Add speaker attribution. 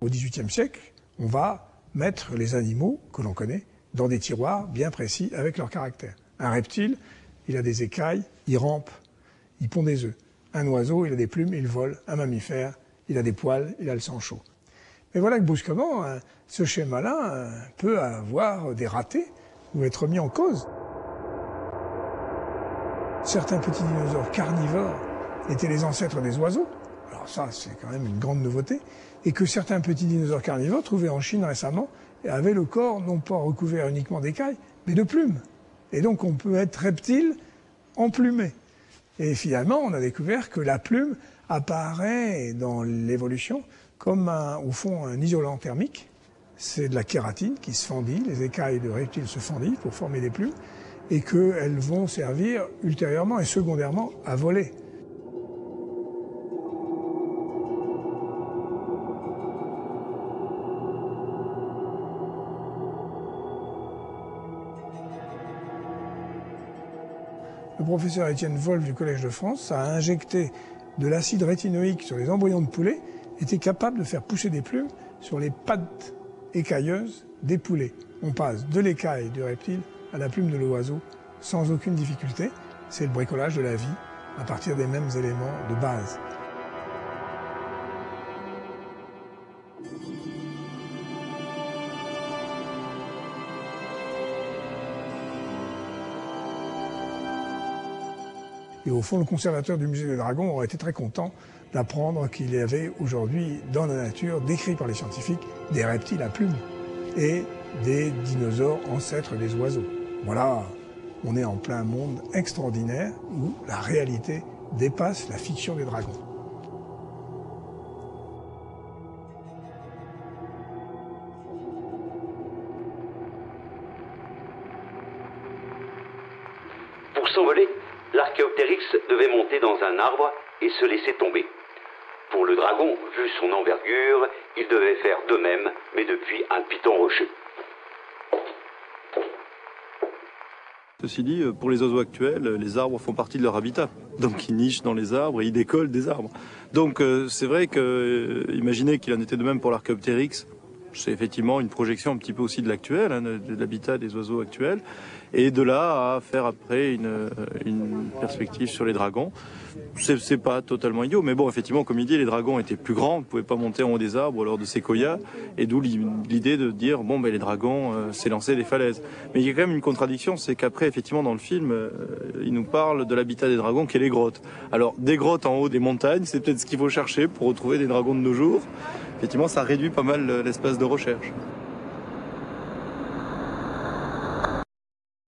Speaker 1: Au XVIIIe siècle, on va mettre les animaux que l'on connaît dans des tiroirs bien précis avec leur caractère. Un reptile, il a des écailles, il rampe, il pond des œufs. Un oiseau, il a des plumes, il vole. Un mammifère, il a des poils, il a le sang chaud. Mais voilà que brusquement, ce schéma-là peut avoir des ratés ou être mis en cause. Certains petits dinosaures carnivores étaient les ancêtres des oiseaux. Alors ça, c'est quand même une grande nouveauté. Et que certains petits dinosaures carnivores, trouvés en Chine récemment, avaient le corps non pas recouvert uniquement d'écailles, mais de plumes. Et donc on peut être reptile emplumé. Et finalement, on a découvert que la plume apparaît dans l'évolution comme au fond un isolant thermique. C'est de la kératine qui se fendit, les écailles de reptiles se fendillent pour former des plumes, et qu'elles vont servir ultérieurement et secondairement à voler. Le professeur Étienne Wolf du Collège de France a injecté de l'acide rétinoïque sur les embryons de poulets, était capable de faire pousser des plumes sur les pattes écailleuses des poulets. On passe de l'écaille du reptile à la plume de l'oiseau sans aucune difficulté. C'est le bricolage de la vie à partir des mêmes éléments de base. Et au fond, le conservateur du musée des dragons aurait été très content d'apprendre qu'il y avait aujourd'hui dans la nature, décrit par les scientifiques, des reptiles à plumes et des dinosaures ancêtres des oiseaux. Voilà, on est en plein monde extraordinaire où la réalité dépasse la fiction des dragons.
Speaker 2: Pour s'envoler, l'Archéoptéryx devait monter dans un arbre et se laisser tomber. Pour le dragon, vu son envergure, il devait faire de même, mais depuis un piton rocheux.
Speaker 3: Ceci dit, pour les oiseaux actuels, les arbres font partie de leur habitat. Donc ils nichent dans les arbres et ils décollent des arbres. Donc c'est vrai que, imaginez qu'il en était de même pour l'Archéoptéryx, c'est effectivement une projection un petit peu aussi de l'actuel, de l'habitat des oiseaux actuels. Et de là à faire après une perspective sur les dragons, c'est pas totalement idiot. Mais bon, effectivement, comme il dit, les dragons étaient plus grands, on ne pouvait pas monter en haut des arbres ou alors de séquoias. Et d'où l'idée de dire, bon, ben les dragons s'élançaient des falaises. Mais il y a quand même une contradiction, c'est qu'après, effectivement, dans le film, il nous parle de l'habitat des dragons qui est les grottes. Alors, des grottes en haut des montagnes, c'est peut-être ce qu'il faut chercher pour retrouver des dragons de nos jours. Effectivement, ça réduit pas mal l'espace de recherche.